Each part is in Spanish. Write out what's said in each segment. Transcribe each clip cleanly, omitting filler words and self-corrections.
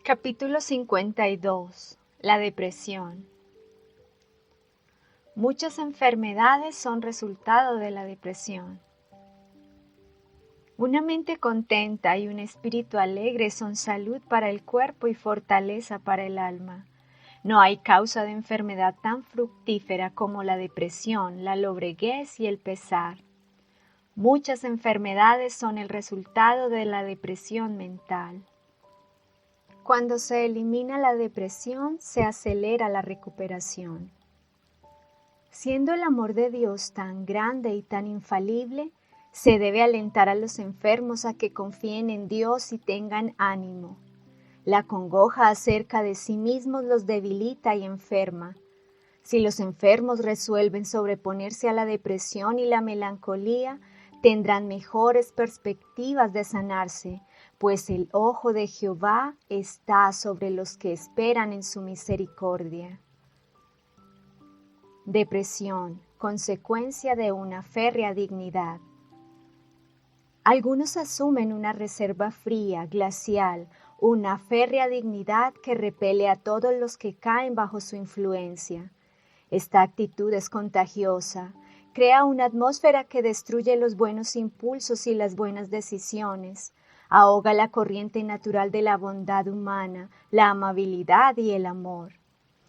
Capítulo 52. La depresión. Muchas enfermedades son resultado de la depresión. Una mente contenta y un espíritu alegre son salud para el cuerpo y fortaleza para el alma. No hay causa de enfermedad tan fructífera como la depresión, la lobreguez y el pesar. Muchas enfermedades son el resultado de la depresión mental. Cuando se elimina la depresión, se acelera la recuperación. Siendo el amor de Dios tan grande y tan infalible, se debe alentar a los enfermos a que confíen en Dios y tengan ánimo. La congoja acerca de sí mismos los debilita y enferma. Si los enfermos resuelven sobreponerse a la depresión y la melancolía, tendrán mejores perspectivas de sanarse, pues el ojo de Jehová está sobre los que esperan en su misericordia. Depresión, consecuencia de una férrea dignidad. Algunos asumen una reserva fría, glacial, una férrea dignidad que repele a todos los que caen bajo su influencia. Esta actitud es contagiosa, crea una atmósfera que destruye los buenos impulsos y las buenas decisiones, ahoga la corriente natural de la bondad humana, la amabilidad y el amor.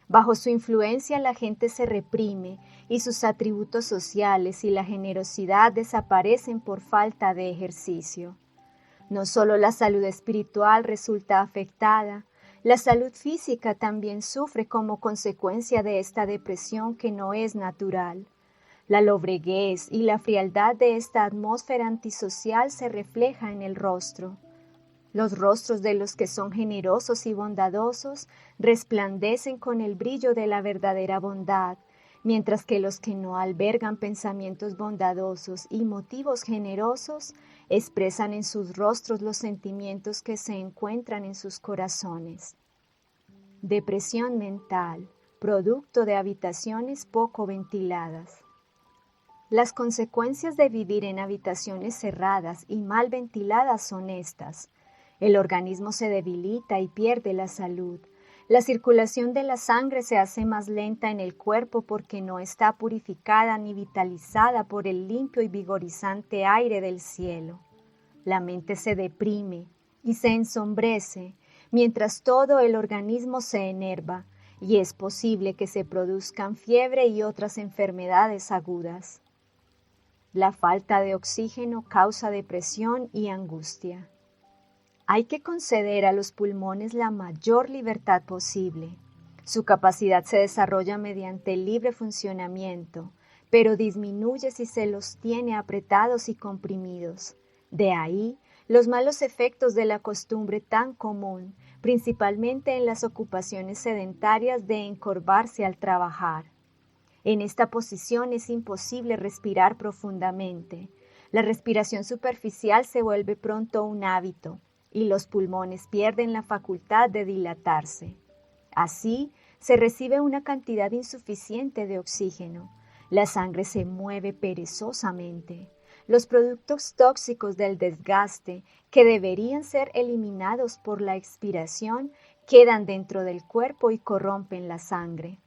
Bajo su influencia la gente se reprime y sus atributos sociales y la generosidad desaparecen por falta de ejercicio. No solo la salud espiritual resulta afectada, la salud física también sufre como consecuencia de esta depresión que no es natural. La lobreguez y la frialdad de esta atmósfera antisocial se refleja en el rostro. Los rostros de los que son generosos y bondadosos resplandecen con el brillo de la verdadera bondad, mientras que los que no albergan pensamientos bondadosos y motivos generosos expresan en sus rostros los sentimientos que se encuentran en sus corazones. Depresión mental, producto de habitaciones poco ventiladas. Las consecuencias de vivir en habitaciones cerradas y mal ventiladas son estas. El organismo se debilita y pierde la salud. La circulación de la sangre se hace más lenta en el cuerpo porque no está purificada ni vitalizada por el limpio y vigorizante aire del cielo. La mente se deprime y se ensombrece, mientras todo el organismo se enerva, y es posible que se produzcan fiebre y otras enfermedades agudas. La falta de oxígeno causa depresión y angustia. Hay que conceder a los pulmones la mayor libertad posible. Su capacidad se desarrolla mediante el libre funcionamiento, pero disminuye si se los tiene apretados y comprimidos. De ahí los malos efectos de la costumbre tan común, principalmente en las ocupaciones sedentarias de encorvarse al trabajar. En esta posición es imposible respirar profundamente. La respiración superficial se vuelve pronto un hábito y los pulmones pierden la facultad de dilatarse. Así, se recibe una cantidad insuficiente de oxígeno. La sangre se mueve perezosamente. Los productos tóxicos del desgaste, que deberían ser eliminados por la expiración, quedan dentro del cuerpo y corrompen la sangre.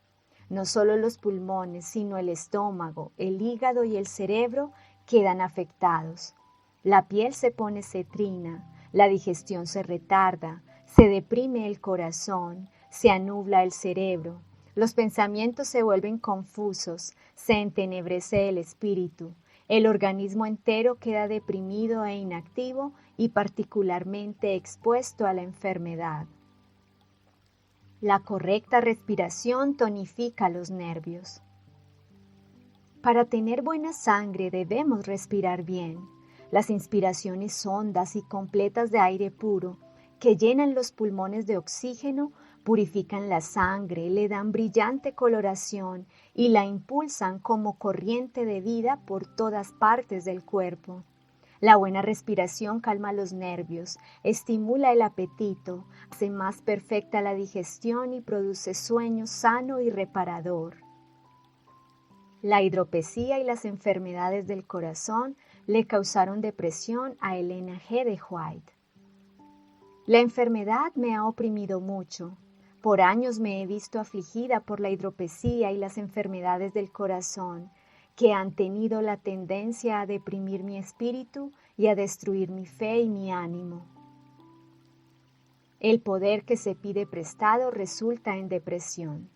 No solo los pulmones, sino el estómago, el hígado y el cerebro quedan afectados. La piel se pone cetrina, la digestión se retarda, se deprime el corazón, se anubla el cerebro, los pensamientos se vuelven confusos, se entenebrece el espíritu, el organismo entero queda deprimido e inactivo y particularmente expuesto a la enfermedad. La correcta respiración tonifica los nervios. Para tener buena sangre debemos respirar bien. Las inspiraciones hondas y completas de aire puro que llenan los pulmones de oxígeno purifican la sangre, le dan brillante coloración y la impulsan como corriente de vida por todas partes del cuerpo. La buena respiración calma los nervios, estimula el apetito, hace más perfecta la digestión y produce sueño sano y reparador. La hidropesía y las enfermedades del corazón le causaron depresión a Elena G. de White. La enfermedad me ha oprimido mucho. Por años me he visto afligida por la hidropesía y las enfermedades del corazón, que han tenido la tendencia a deprimir mi espíritu y a destruir mi fe y mi ánimo. El poder que se pide prestado resulta en depresión.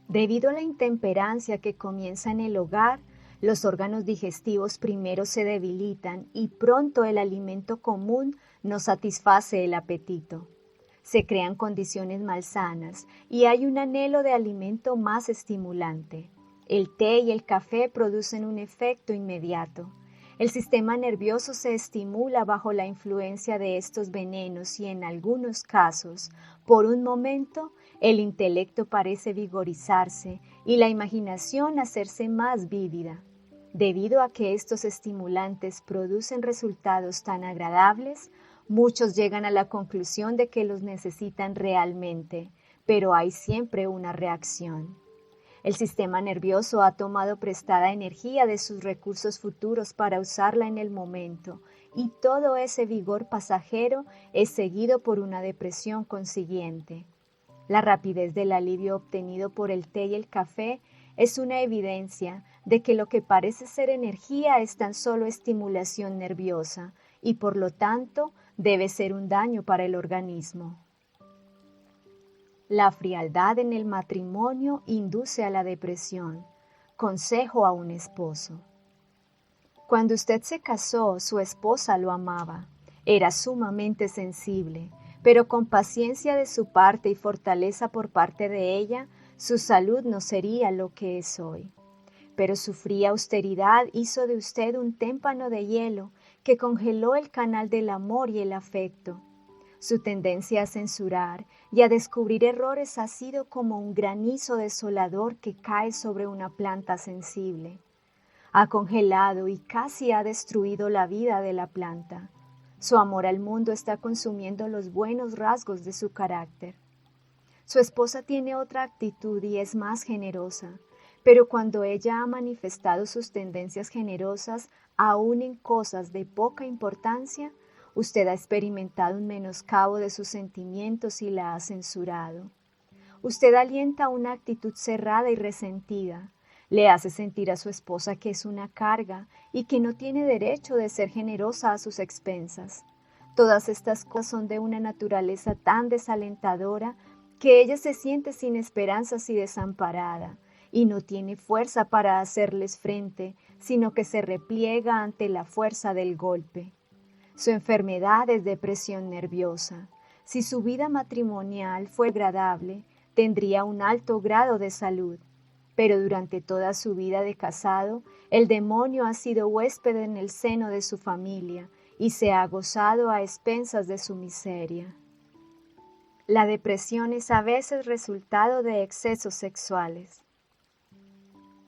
Debido a la intemperancia que comienza en el hogar, los órganos digestivos primero se debilitan y pronto el alimento común no satisface el apetito. Se crean condiciones malsanas y hay un anhelo de alimento más estimulante. El té y el café producen un efecto inmediato. El sistema nervioso se estimula bajo la influencia de estos venenos y en algunos casos, por un momento, el intelecto parece vigorizarse y la imaginación hacerse más vívida. Debido a que estos estimulantes producen resultados tan agradables, muchos llegan a la conclusión de que los necesitan realmente, pero hay siempre una reacción. El sistema nervioso ha tomado prestada energía de sus recursos futuros para usarla en el momento, y todo ese vigor pasajero es seguido por una depresión consiguiente. La rapidez del alivio obtenido por el té y el café es una evidencia de que lo que parece ser energía es tan solo estimulación nerviosa y por lo tanto debe ser un daño para el organismo. La frialdad en el matrimonio induce a la depresión. Consejo a un esposo. Cuando usted se casó, su esposa lo amaba. Era sumamente sensible, pero con paciencia de su parte y fortaleza por parte de ella, su salud no sería lo que es hoy. Pero su fría austeridad hizo de usted un témpano de hielo que congeló el canal del amor y el afecto. Su tendencia a censurar y a descubrir errores ha sido como un granizo desolador que cae sobre una planta sensible. Ha congelado y casi ha destruido la vida de la planta. Su amor al mundo está consumiendo los buenos rasgos de su carácter. Su esposa tiene otra actitud y es más generosa, pero cuando ella ha manifestado sus tendencias generosas, aún en cosas de poca importancia, usted ha experimentado un menoscabo de sus sentimientos y la ha censurado. Usted alienta una actitud cerrada y resentida. Le hace sentir a su esposa que es una carga y que no tiene derecho de ser generosa a sus expensas. Todas estas cosas son de una naturaleza tan desalentadora que ella se siente sin esperanzas y desamparada, y no tiene fuerza para hacerles frente, sino que se repliega ante la fuerza del golpe. Su enfermedad es depresión nerviosa. Si su vida matrimonial fue agradable, tendría un alto grado de salud. Pero durante toda su vida de casado, el demonio ha sido huésped en el seno de su familia y se ha gozado a expensas de su miseria. La depresión es a veces resultado de excesos sexuales.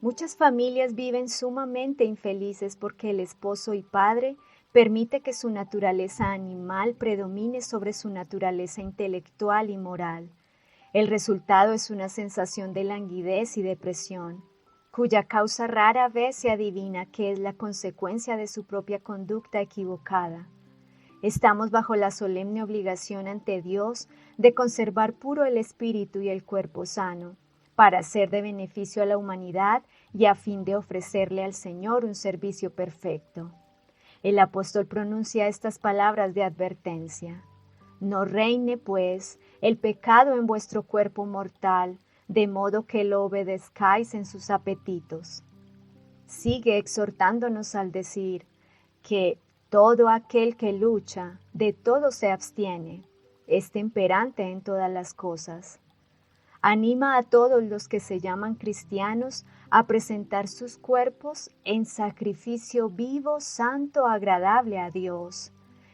Muchas familias viven sumamente infelices porque el esposo y padre permite que su naturaleza animal predomine sobre su naturaleza intelectual y moral. El resultado es una sensación de languidez y depresión, cuya causa rara vez se adivina que es la consecuencia de su propia conducta equivocada. Estamos bajo la solemne obligación ante Dios de conservar puro el espíritu y el cuerpo sano, para ser de beneficio a la humanidad y a fin de ofrecerle al Señor un servicio perfecto. El apóstol pronuncia estas palabras de advertencia. No reine, pues, el pecado en vuestro cuerpo mortal, de modo que lo obedezcáis en sus apetitos. Sigue exhortándonos al decir que todo aquel que lucha, de todo se abstiene, es temperante en todas las cosas. Anima a todos los que se llaman cristianos a presentar sus cuerpos en sacrificio vivo, santo, agradable a Dios.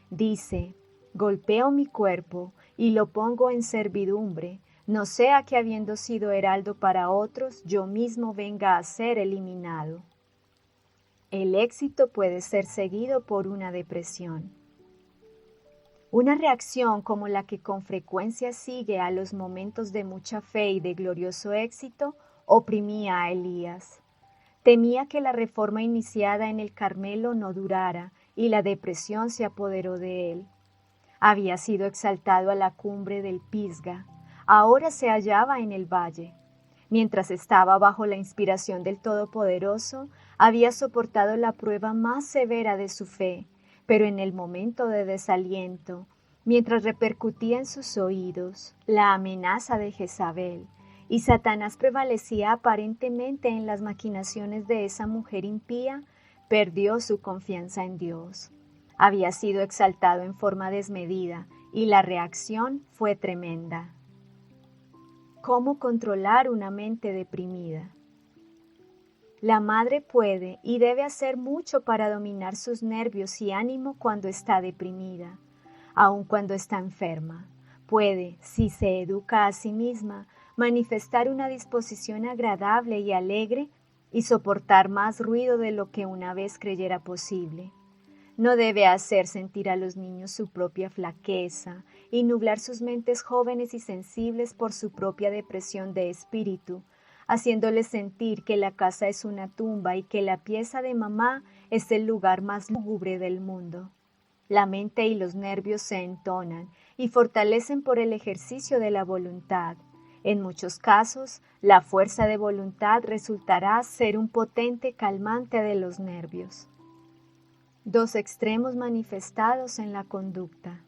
Dice, golpeo mi cuerpo y lo pongo en servidumbre, no sea que habiendo sido heraldo para otros, yo mismo venga a ser eliminado. El éxito puede ser seguido por una depresión. Una reacción como la que con frecuencia sigue a los momentos de mucha fe y de glorioso éxito oprimía a Elías. Temía que la reforma iniciada en el Carmelo no durara y la depresión se apoderó de él. Había sido exaltado a la cumbre del Pisga, ahora se hallaba en el valle. Mientras estaba bajo la inspiración del Todopoderoso, había soportado la prueba más severa de su fe, pero en el momento de desaliento, mientras repercutía en sus oídos la amenaza de Jezabel, y Satanás prevalecía aparentemente en las maquinaciones de esa mujer impía, perdió su confianza en Dios. Había sido exaltado en forma desmedida, y la reacción fue tremenda. ¿Cómo controlar una mente deprimida? La madre puede y debe hacer mucho para dominar sus nervios y ánimo cuando está deprimida, aun cuando está enferma. Puede, si se educa a sí misma, manifestar una disposición agradable y alegre y soportar más ruido de lo que una vez creyera posible. No debe hacer sentir a los niños su propia flaqueza y nublar sus mentes jóvenes y sensibles por su propia depresión de espíritu, haciéndoles sentir que la casa es una tumba y que la pieza de mamá es el lugar más lúgubre del mundo. La mente y los nervios se entonan y fortalecen por el ejercicio de la voluntad. En muchos casos, la fuerza de voluntad resultará ser un potente calmante de los nervios. Dos extremos manifestados en la conducta.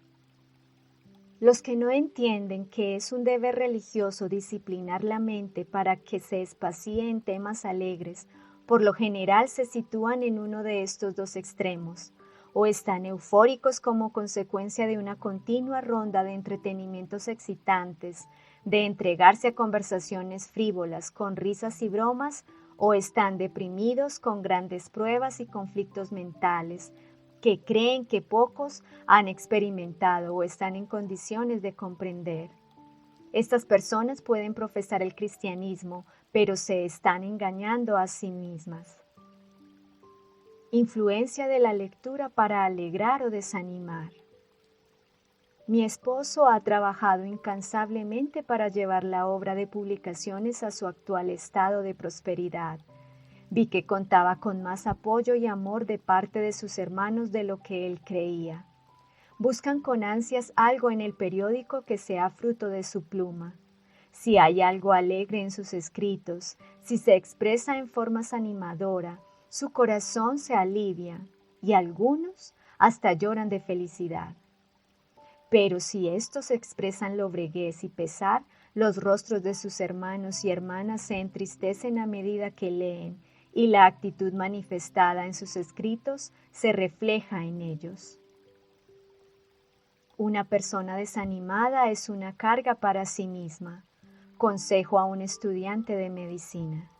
Los que no entienden que es un deber religioso disciplinar la mente para que se espacie en temas alegres, por lo general se sitúan en uno de estos dos extremos, o están eufóricos como consecuencia de una continua ronda de entretenimientos excitantes, de entregarse a conversaciones frívolas con risas y bromas, o están deprimidos con grandes pruebas y conflictos mentales, que creen que pocos han experimentado o están en condiciones de comprender. Estas personas pueden profesar el cristianismo, pero se están engañando a sí mismas. Influencia de la lectura para alegrar o desanimar. Mi esposo ha trabajado incansablemente para llevar la obra de publicaciones a su actual estado de prosperidad. Vi que contaba con más apoyo y amor de parte de sus hermanos de lo que él creía. Buscan con ansias algo en el periódico que sea fruto de su pluma. Si hay algo alegre en sus escritos, si se expresa en formas animadoras, su corazón se alivia y algunos hasta lloran de felicidad. Pero si estos expresan lobreguez y pesar, los rostros de sus hermanos y hermanas se entristecen a medida que leen, y la actitud manifestada en sus escritos se refleja en ellos. Una persona desanimada es una carga para sí misma. Consejo a un estudiante de medicina.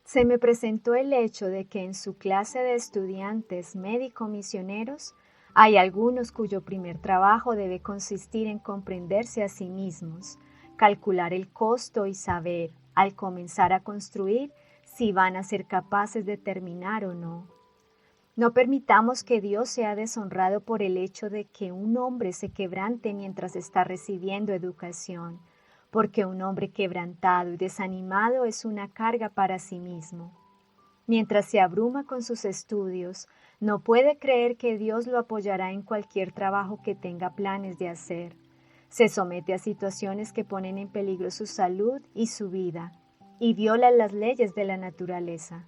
Se me presentó el hecho de que en su clase de estudiantes médico-misioneros hay algunos cuyo primer trabajo debe consistir en comprenderse a sí mismos, calcular el costo y saber, al comenzar a construir, si van a ser capaces de terminar o no. No permitamos que Dios sea deshonrado por el hecho de que un hombre se quebrante mientras está recibiendo educación, porque un hombre quebrantado y desanimado es una carga para sí mismo. Mientras se abruma con sus estudios, no puede creer que Dios lo apoyará en cualquier trabajo que tenga planes de hacer. Se somete a situaciones que ponen en peligro su salud y su vida, y viola las leyes de la naturaleza.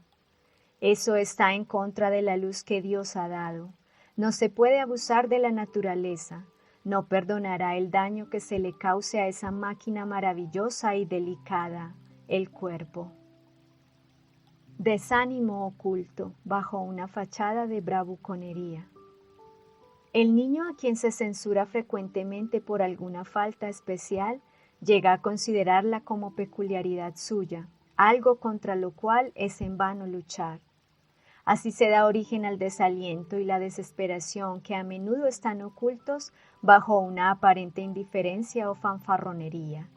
Eso está en contra de la luz que Dios ha dado. No se puede abusar de la naturaleza. No perdonará el daño que se le cause a esa máquina maravillosa y delicada, el cuerpo. Desánimo oculto bajo una fachada de bravuconería. El niño a quien se censura frecuentemente por alguna falta especial llega a considerarla como peculiaridad suya, algo contra lo cual es en vano luchar. Así se da origen al desaliento y la desesperación que a menudo están ocultos bajo una aparente indiferencia o fanfarronería.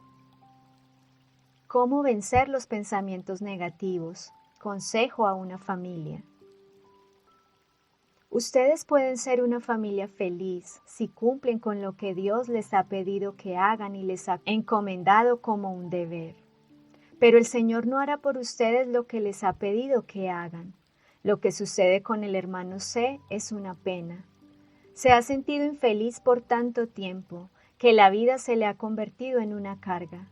¿Cómo vencer los pensamientos negativos? Consejo a una familia. Ustedes pueden ser una familia feliz si cumplen con lo que Dios les ha pedido que hagan y les ha encomendado como un deber. Pero el Señor no hará por ustedes lo que les ha pedido que hagan. Lo que sucede con el hermano C es una pena. Se ha sentido infeliz por tanto tiempo que la vida se le ha convertido en una carga.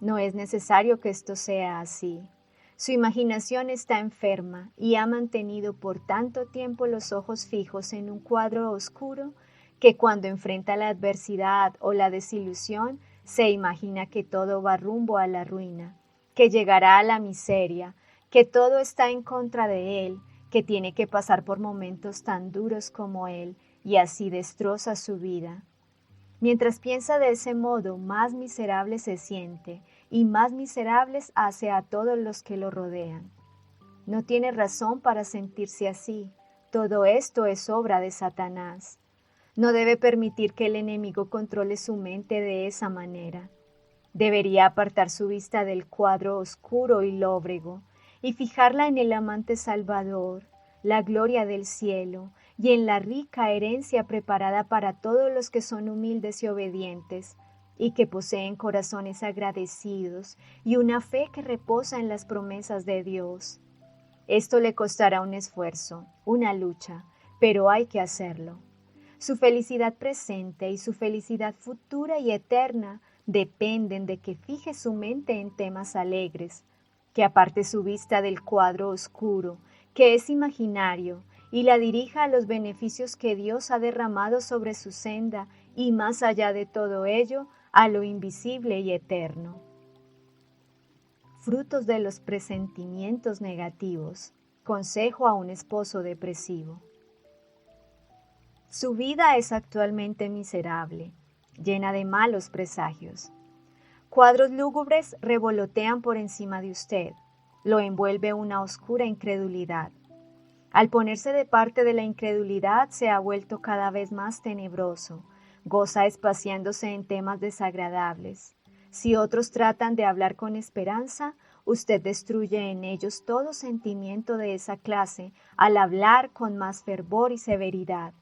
No es necesario que esto sea así. Su imaginación está enferma y ha mantenido por tanto tiempo los ojos fijos en un cuadro oscuro que cuando enfrenta la adversidad o la desilusión se imagina que todo va rumbo a la ruina, que llegará a la miseria, que todo está en contra de él, que tiene que pasar por momentos tan duros como él y así destroza su vida. Mientras piensa de ese modo, más miserable se siente y más miserables hace a todos los que lo rodean. No tiene razón para sentirse así. Todo esto es obra de Satanás. No debe permitir que el enemigo controle su mente de esa manera. Debería apartar su vista del cuadro oscuro y lóbrego y fijarla en el amante Salvador, la gloria del cielo y en la rica herencia preparada para todos los que son humildes y obedientes y que poseen corazones agradecidos y una fe que reposa en las promesas de Dios. Esto le costará un esfuerzo, una lucha, pero hay que hacerlo. Su felicidad presente y su felicidad futura y eterna dependen de que fije su mente en temas alegres, que aparte su vista del cuadro oscuro, que es imaginario, y la dirija a los beneficios que Dios ha derramado sobre su senda y más allá de todo ello, a lo invisible y eterno. Frutos de los presentimientos negativos. Consejo a un esposo depresivo. Su vida es actualmente miserable, llena de malos presagios. Cuadros lúgubres revolotean por encima de usted. Lo envuelve una oscura incredulidad. Al ponerse de parte de la incredulidad se ha vuelto cada vez más tenebroso. Goza espaciándose en temas desagradables. Si otros tratan de hablar con esperanza, usted destruye en ellos todo sentimiento de esa clase al hablar con más fervor y severidad.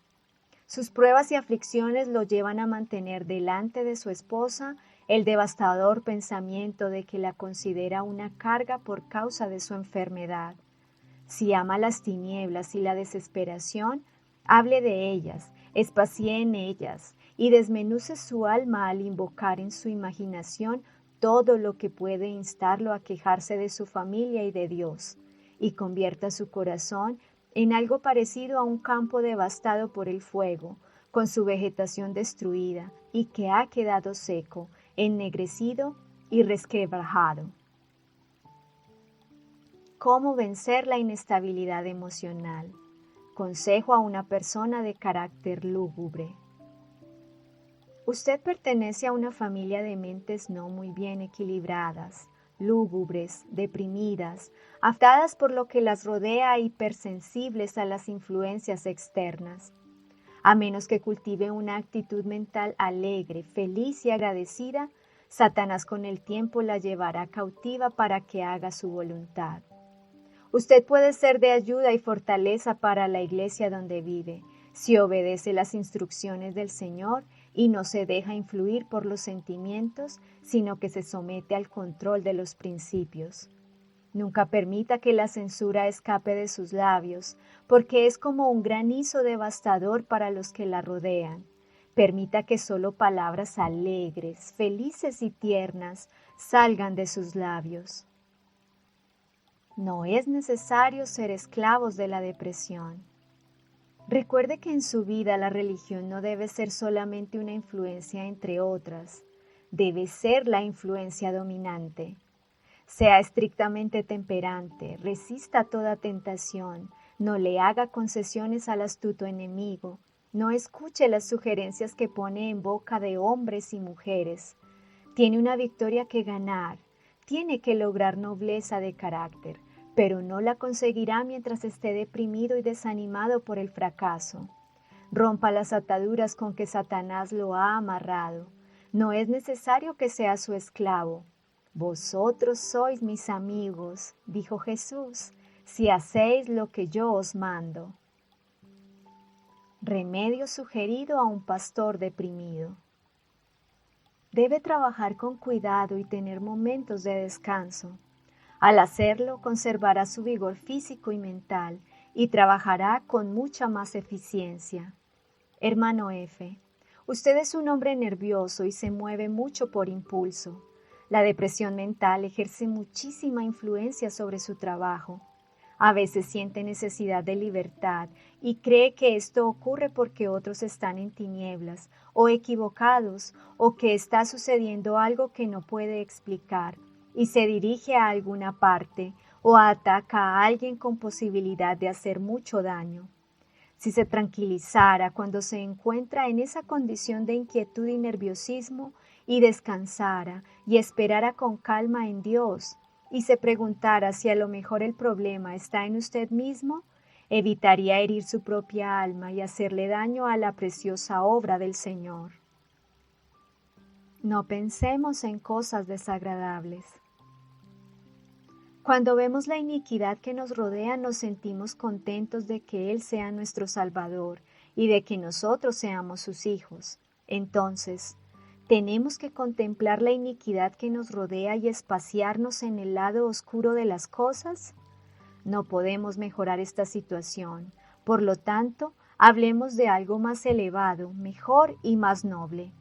Sus pruebas y aflicciones lo llevan a mantener delante de su esposa el devastador pensamiento de que la considera una carga por causa de su enfermedad. Si ama las tinieblas y la desesperación, hable de ellas, espacie en ellas y desmenuce su alma al invocar en su imaginación todo lo que puede instarlo a quejarse de su familia y de Dios, y convierta su corazón en algo parecido a un campo devastado por el fuego, con su vegetación destruida y que ha quedado seco, ennegrecido y resquebrajado. ¿Cómo vencer la inestabilidad emocional? Consejo a una persona de carácter lúgubre. Usted pertenece a una familia de mentes no muy bien equilibradas, lúgubres, deprimidas, afectadas por lo que las rodea e hipersensibles a las influencias externas. A menos que cultive una actitud mental alegre, feliz y agradecida, Satanás con el tiempo la llevará cautiva para que haga su voluntad. Usted puede ser de ayuda y fortaleza para la iglesia donde vive, si obedece las instrucciones del Señor y no se deja influir por los sentimientos, sino que se somete al control de los principios. Nunca permita que la censura escape de sus labios, porque es como un granizo devastador para los que la rodean. Permita que solo palabras alegres, felices y tiernas salgan de sus labios. No es necesario ser esclavos de la depresión. Recuerde que en su vida la religión no debe ser solamente una influencia entre otras, debe ser la influencia dominante. Sea estrictamente temperante, resista toda tentación, no le haga concesiones al astuto enemigo, no escuche las sugerencias que pone en boca de hombres y mujeres. Tiene una victoria que ganar, tiene que lograr nobleza de carácter, pero no la conseguirá mientras esté deprimido y desanimado por el fracaso. Rompa las ataduras con que Satanás lo ha amarrado. No es necesario que sea su esclavo. Vosotros sois mis amigos, dijo Jesús, si hacéis lo que yo os mando. Remedio sugerido a un pastor deprimido. Debe trabajar con cuidado y tener momentos de descanso. Al hacerlo, conservará su vigor físico y mental y trabajará con mucha más eficiencia. Hermano F., usted es un hombre nervioso y se mueve mucho por impulso. La depresión mental ejerce muchísima influencia sobre su trabajo. A veces siente necesidad de libertad y cree que esto ocurre porque otros están en tinieblas o equivocados o que está sucediendo algo que no puede explicar y se dirige a alguna parte o ataca a alguien con posibilidad de hacer mucho daño. Si se tranquilizara cuando se encuentra en esa condición de inquietud y nerviosismo y descansara y esperara con calma en Dios y se preguntara si a lo mejor el problema está en usted mismo, evitaría herir su propia alma y hacerle daño a la preciosa obra del Señor. No pensemos en cosas desagradables. Cuando vemos la iniquidad que nos rodea, nos sentimos contentos de que Él sea nuestro Salvador y de que nosotros seamos sus hijos. Entonces, ¿tenemos que contemplar la iniquidad que nos rodea y espaciarnos en el lado oscuro de las cosas? No podemos mejorar esta situación. Por lo tanto, hablemos de algo más elevado, mejor y más noble.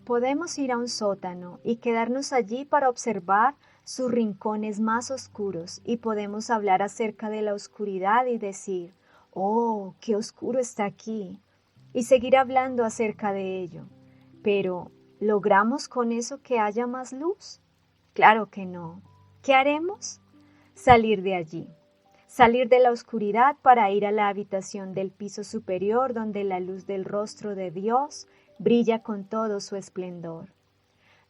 Podemos ir a un sótano y quedarnos allí para observar sus rincones más oscuros y podemos hablar acerca de la oscuridad y decir, «Oh, qué oscuro está aquí», y seguir hablando acerca de ello. Pero, ¿logramos con eso que haya más luz? Claro que no. ¿Qué haremos? Salir de allí. Salir de la oscuridad para ir a la habitación del piso superior donde la luz del rostro de Dios brilla con todo su esplendor.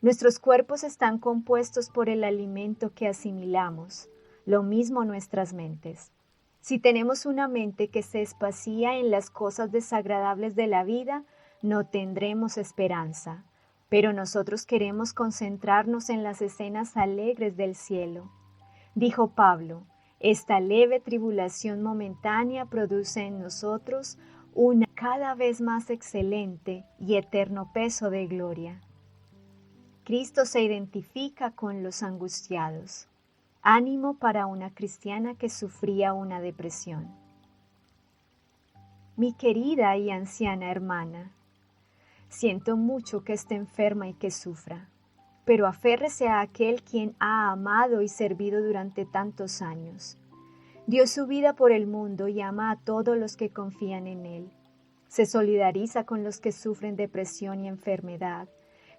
Nuestros cuerpos están compuestos por el alimento que asimilamos, lo mismo nuestras mentes. Si tenemos una mente que se espacía en las cosas desagradables de la vida, no tendremos esperanza, pero nosotros queremos concentrarnos en las escenas alegres del cielo. Dijo Pablo, esta leve tribulación momentánea produce en nosotros una cada vez más excelente y eterno peso de gloria. Cristo se identifica con los angustiados. Ánimo para una cristiana que sufría una depresión. Mi querida y anciana hermana, siento mucho que esté enferma y que sufra, pero aférrese a aquel quien ha amado y servido durante tantos años. Dio su vida por el mundo y ama a todos los que confían en él. Se solidariza con los que sufren depresión y enfermedad.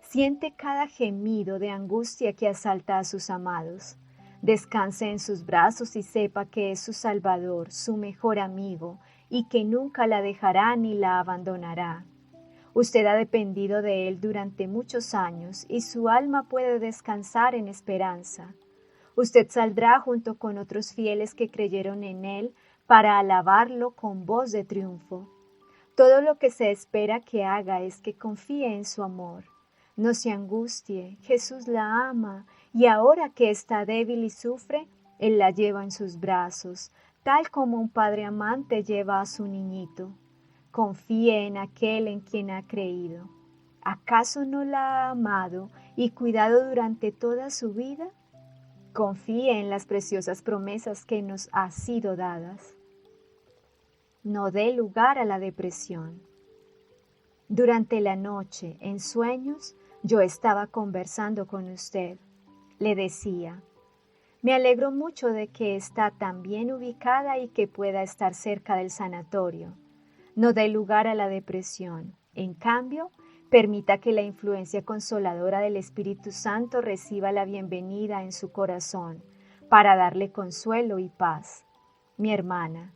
Siente cada gemido de angustia que asalta a sus amados. Descanse en sus brazos y sepa que es su Salvador, su mejor amigo, y que nunca la dejará ni la abandonará. Usted ha dependido de él durante muchos años y su alma puede descansar en esperanza. Usted saldrá junto con otros fieles que creyeron en él para alabarlo con voz de triunfo. Todo lo que se espera que haga es que confíe en su amor. No se angustie, Jesús la ama, y ahora que está débil y sufre, Él la lleva en sus brazos, tal como un padre amante lleva a su niñito. Confíe en aquel en quien ha creído. ¿Acaso no la ha amado y cuidado durante toda su vida? Confíe en las preciosas promesas que nos han sido dadas. No dé lugar a la depresión. Durante la noche, en sueños, yo estaba conversando con usted. Le decía, me alegro mucho de que está tan bien ubicada y que pueda estar cerca del sanatorio. No dé lugar a la depresión. En cambio, permita que la influencia consoladora del Espíritu Santo reciba la bienvenida en su corazón para darle consuelo y paz. Mi hermana,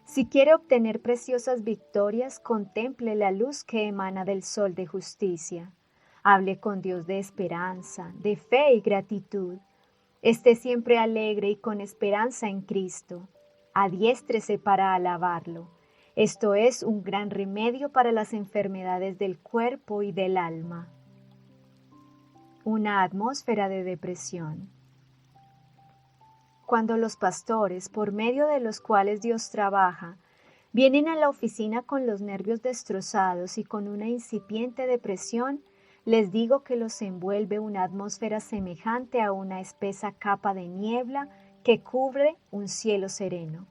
si quiere obtener preciosas victorias, contemple la luz que emana del sol de justicia. Hable con Dios de esperanza, de fe y gratitud. Esté siempre alegre y con esperanza en Cristo. Adiéstrese para alabarlo. Esto es un gran remedio para las enfermedades del cuerpo y del alma. Una atmósfera de depresión. Cuando los pastores, por medio de los cuales Dios trabaja, vienen a la oficina con los nervios destrozados y con una incipiente depresión, les digo que los envuelve una atmósfera semejante a una espesa capa de niebla que cubre un cielo sereno.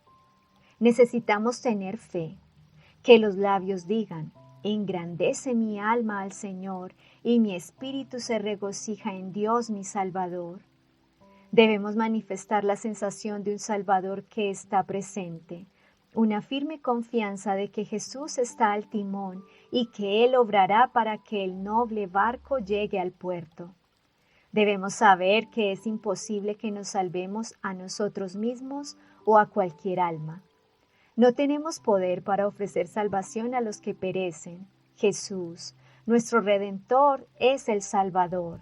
Necesitamos tener fe, que los labios digan, Engrandece mi alma al Señor, y mi espíritu se regocija en Dios mi Salvador. Debemos manifestar la sensación de un Salvador que está presente, una firme confianza de que Jesús está al timón y que Él obrará para que el noble barco llegue al puerto. Debemos saber que es imposible que nos salvemos a nosotros mismos o a cualquier alma. No tenemos poder para ofrecer salvación a los que perecen. Jesús, nuestro Redentor, es el Salvador.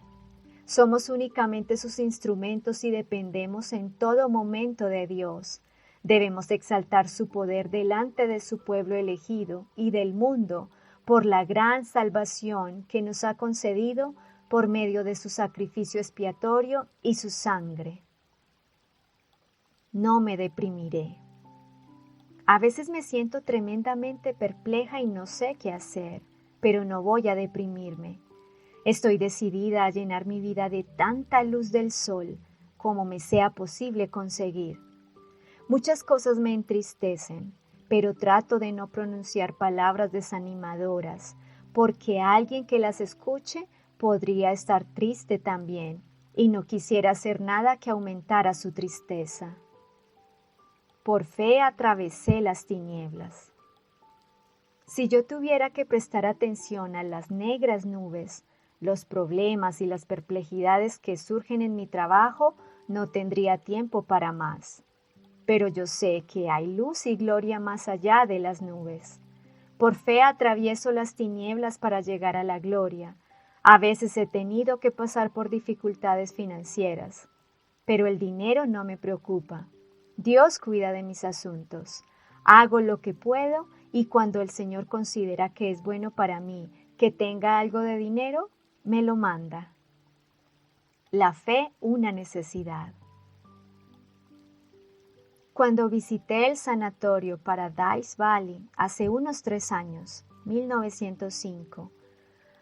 Somos únicamente sus instrumentos y dependemos en todo momento de Dios. Debemos exaltar su poder delante de su pueblo elegido y del mundo por la gran salvación que nos ha concedido por medio de su sacrificio expiatorio y su sangre. No me deprimiré. A veces me siento tremendamente perpleja y no sé qué hacer, pero no voy a deprimirme. Estoy decidida a llenar mi vida de tanta luz del sol como me sea posible conseguir. Muchas cosas me entristecen, pero trato de no pronunciar palabras desanimadoras, porque alguien que las escuche podría estar triste también, y no quisiera hacer nada que aumentara su tristeza. Por fe atravesé las tinieblas. Si yo tuviera que prestar atención a las negras nubes, los problemas y las perplejidades que surgen en mi trabajo, no tendría tiempo para más. Pero yo sé que hay luz y gloria más allá de las nubes. Por fe atravieso las tinieblas para llegar a la gloria. A veces he tenido que pasar por dificultades financieras, pero el dinero no me preocupa. Dios cuida de mis asuntos. Hago lo que puedo y cuando el Señor considera que es bueno para mí que tenga algo de dinero, me lo manda. La fe, una necesidad. Cuando visité el sanatorio Paradise Valley hace unos 3 años, 1905,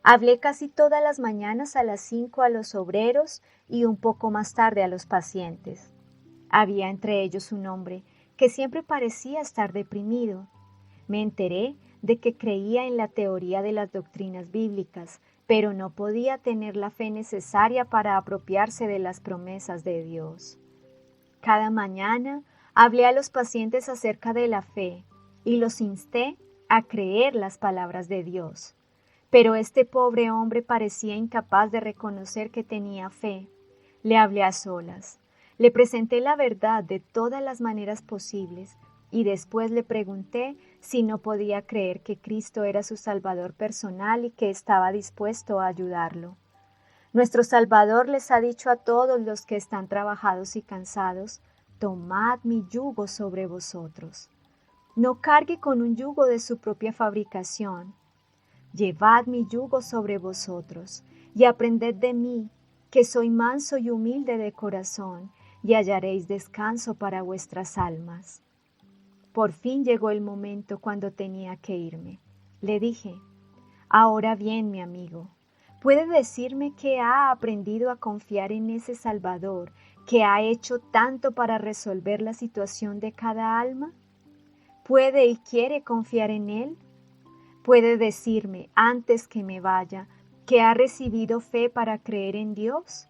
hablé casi todas las mañanas a las 5 a los obreros y un poco más tarde a los pacientes. Había entre ellos un hombre que siempre parecía estar deprimido. Me enteré de que creía en la teoría de las doctrinas bíblicas, pero no podía tener la fe necesaria para apropiarse de las promesas de Dios. Cada mañana hablé a los pacientes acerca de la fe y los insté a creer las palabras de Dios. Pero este pobre hombre parecía incapaz de reconocer que tenía fe. Le hablé a solas. Le presenté la verdad de todas las maneras posibles y después le pregunté si no podía creer que Cristo era su Salvador personal y que estaba dispuesto a ayudarlo. Nuestro Salvador les ha dicho a todos los que están trabajados y cansados, tomad mi yugo sobre vosotros. No cargue con un yugo de su propia fabricación. Llevad mi yugo sobre vosotros y aprended de mí, que soy manso y humilde de corazón, y hallaréis descanso para vuestras almas. Por fin llegó el momento cuando tenía que irme. Le dije, ahora bien, mi amigo, ¿puede decirme que ha aprendido a confiar en ese Salvador que ha hecho tanto para resolver la situación de cada alma? ¿Puede y quiere confiar en Él? ¿Puede decirme, antes que me vaya, que ha recibido fe para creer en Dios?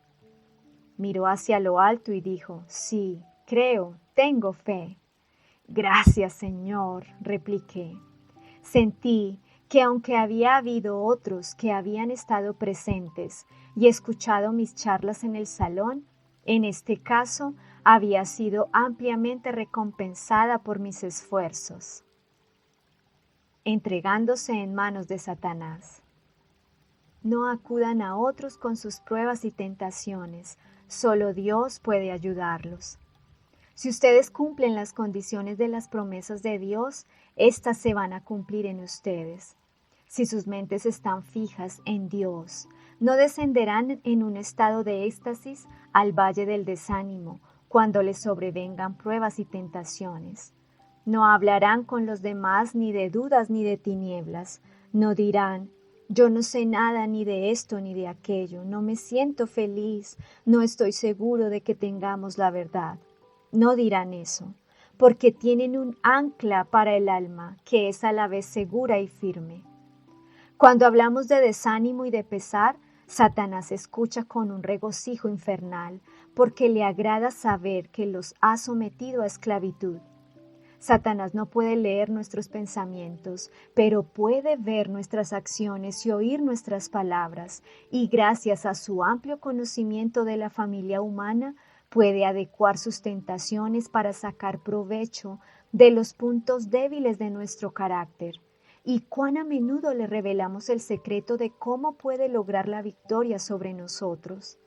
Miró hacia lo alto y dijo, sí, creo, tengo fe. Gracias, Señor, repliqué. Sentí que aunque había habido otros que habían estado presentes y escuchado mis charlas en el salón, en este caso había sido ampliamente recompensada por mis esfuerzos. Entregándose en manos de Satanás. No acudan a otros con sus pruebas y tentaciones, solo Dios puede ayudarlos. Si ustedes cumplen las condiciones de las promesas de Dios, éstas se van a cumplir en ustedes. Si sus mentes están fijas en Dios, no descenderán en un estado de éxtasis al valle del desánimo cuando les sobrevengan pruebas y tentaciones. No hablarán con los demás ni de dudas ni de tinieblas. No dirán, yo no sé nada ni de esto ni de aquello, no me siento feliz, no estoy seguro de que tengamos la verdad. No dirán eso, porque tienen un ancla para el alma que es a la vez segura y firme. Cuando hablamos de desánimo y de pesar, Satanás escucha con un regocijo infernal, porque le agrada saber que los ha sometido a esclavitud. Satanás no puede leer nuestros pensamientos, pero puede ver nuestras acciones y oír nuestras palabras, y gracias a su amplio conocimiento de la familia humana, puede adecuar sus tentaciones para sacar provecho de los puntos débiles de nuestro carácter. Y cuán a menudo le revelamos el secreto de cómo puede lograr la victoria sobre nosotros.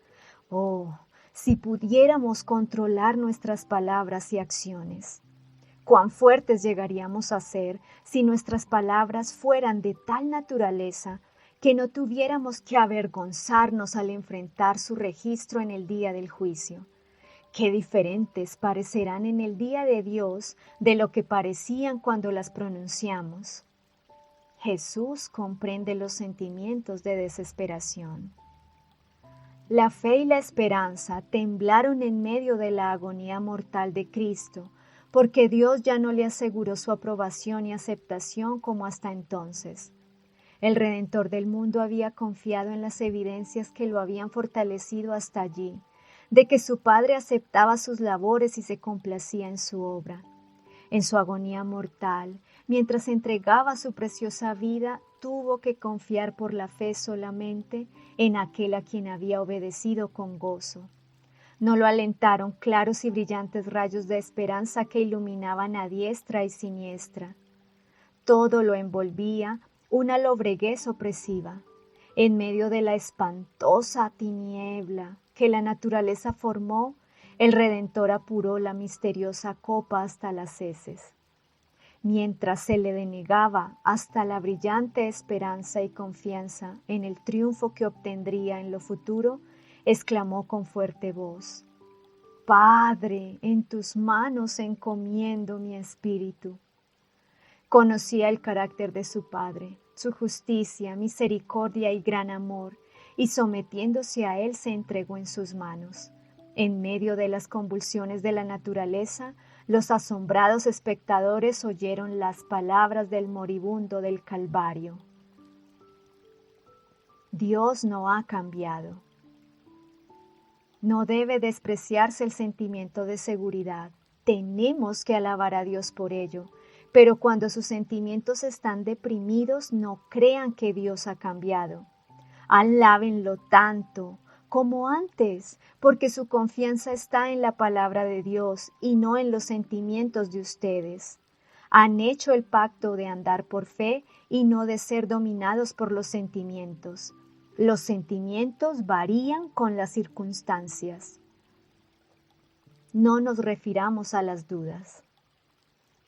Oh, si pudiéramos controlar nuestras palabras y acciones. Cuán fuertes llegaríamos a ser si nuestras palabras fueran de tal naturaleza que no tuviéramos que avergonzarnos al enfrentar su registro en el día del juicio. Qué diferentes parecerán en el día de Dios de lo que parecían cuando las pronunciamos. Jesús comprende los sentimientos de desesperación. La fe y la esperanza temblaron en medio de la agonía mortal de Cristo, porque Dios ya no le aseguró su aprobación y aceptación como hasta entonces. El Redentor del mundo había confiado en las evidencias que lo habían fortalecido hasta allí, de que su Padre aceptaba sus labores y se complacía en su obra. En su agonía mortal, mientras entregaba su preciosa vida, tuvo que confiar por la fe solamente en aquel a quien había obedecido con gozo. No lo alentaron claros y brillantes rayos de esperanza que iluminaban a diestra y siniestra. Todo lo envolvía una lobreguez opresiva. En medio de la espantosa tiniebla que la naturaleza formó, el Redentor apuró la misteriosa copa hasta las heces. Mientras se le denegaba hasta la brillante esperanza y confianza en el triunfo que obtendría en lo futuro, exclamó con fuerte voz: Padre, en tus manos encomiendo mi espíritu. Conocía el carácter de su Padre, su justicia, misericordia y gran amor, y sometiéndose a él se entregó en sus manos. En medio de las convulsiones de la naturaleza, los asombrados espectadores oyeron las palabras del moribundo del Calvario. Dios no ha cambiado. No debe despreciarse el sentimiento de seguridad. Tenemos que alabar a Dios por ello, pero cuando sus sentimientos están deprimidos, no crean que Dios ha cambiado. Alábenlo tanto como antes, porque su confianza está en la palabra de Dios y no en los sentimientos de ustedes. Han hecho el pacto de andar por fe y no de ser dominados por los sentimientos. Los sentimientos varían con las circunstancias. No nos refiramos a las dudas.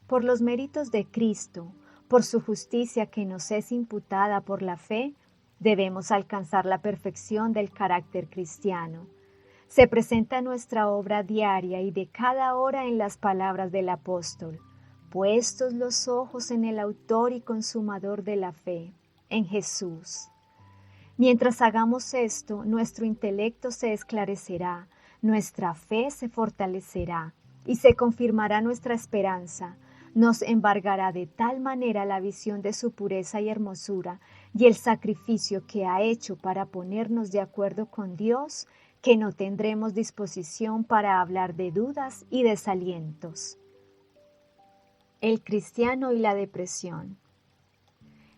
Por los méritos de Cristo, por su justicia que nos es imputada por la fe, debemos alcanzar la perfección del carácter cristiano. Se presenta nuestra obra diaria y de cada hora en las palabras del apóstol: puestos los ojos en el autor y consumador de la fe, en Jesús. Mientras hagamos esto, nuestro intelecto se esclarecerá, nuestra fe se fortalecerá y se confirmará nuestra esperanza. Nos embargará de tal manera la visión de su pureza y hermosura y el sacrificio que ha hecho para ponernos de acuerdo con Dios, que no tendremos disposición para hablar de dudas y desalientos. El cristiano y la depresión.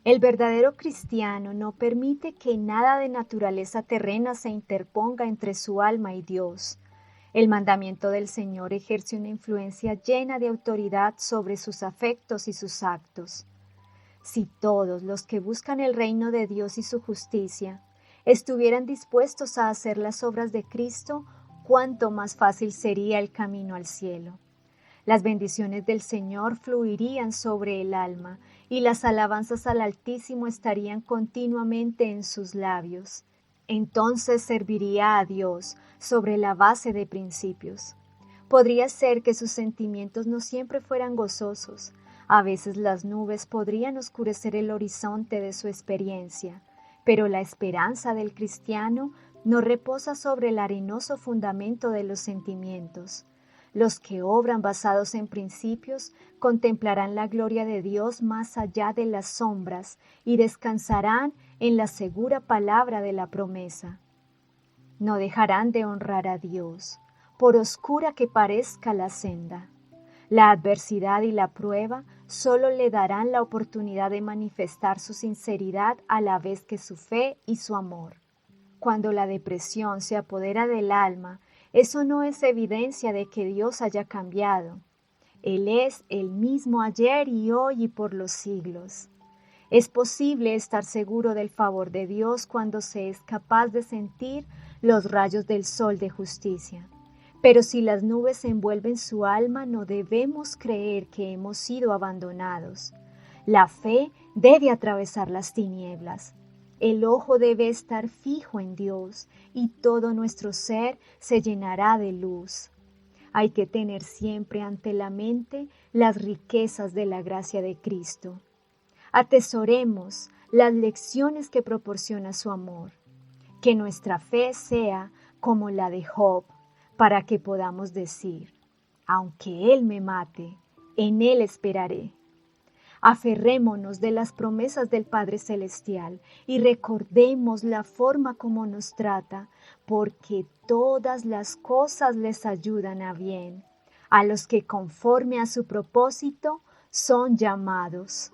El verdadero cristiano no permite que nada de naturaleza terrena se interponga entre su alma y Dios. El mandamiento del Señor ejerce una influencia llena de autoridad sobre sus afectos y sus actos. Si todos los que buscan el reino de Dios y su justicia estuvieran dispuestos a hacer las obras de Cristo, cuánto más fácil sería el camino al cielo. Las bendiciones del Señor fluirían sobre el alma y las alabanzas al Altísimo estarían continuamente en sus labios. Entonces serviría a Dios sobre la base de principios. Podría ser que sus sentimientos no siempre fueran gozosos. A veces las nubes podrían oscurecer el horizonte de su experiencia, pero la esperanza del cristiano no reposa sobre el arenoso fundamento de los sentimientos. Los que obran basados en principios contemplarán la gloria de Dios más allá de las sombras y descansarán en la segura palabra de la promesa. No dejarán de honrar a Dios, por oscura que parezca la senda. La adversidad y la prueba solo le darán la oportunidad de manifestar su sinceridad a la vez que su fe y su amor. Cuando la depresión se apodera del alma, eso no es evidencia de que Dios haya cambiado. Él es el mismo ayer y hoy y por los siglos. Es posible estar seguro del favor de Dios cuando se es capaz de sentir los rayos del sol de justicia. Pero si las nubes envuelven su alma, no debemos creer que hemos sido abandonados. La fe debe atravesar las tinieblas. El ojo debe estar fijo en Dios y todo nuestro ser se llenará de luz. Hay que tener siempre ante la mente las riquezas de la gracia de Cristo. Atesoremos las lecciones que proporciona su amor. Que nuestra fe sea como la de Job, para que podamos decir, aunque Él me mate, en Él esperaré. Aferrémonos de las promesas del Padre Celestial y recordemos la forma como nos trata, porque todas las cosas les ayudan a bien, a los que conforme a su propósito son llamados.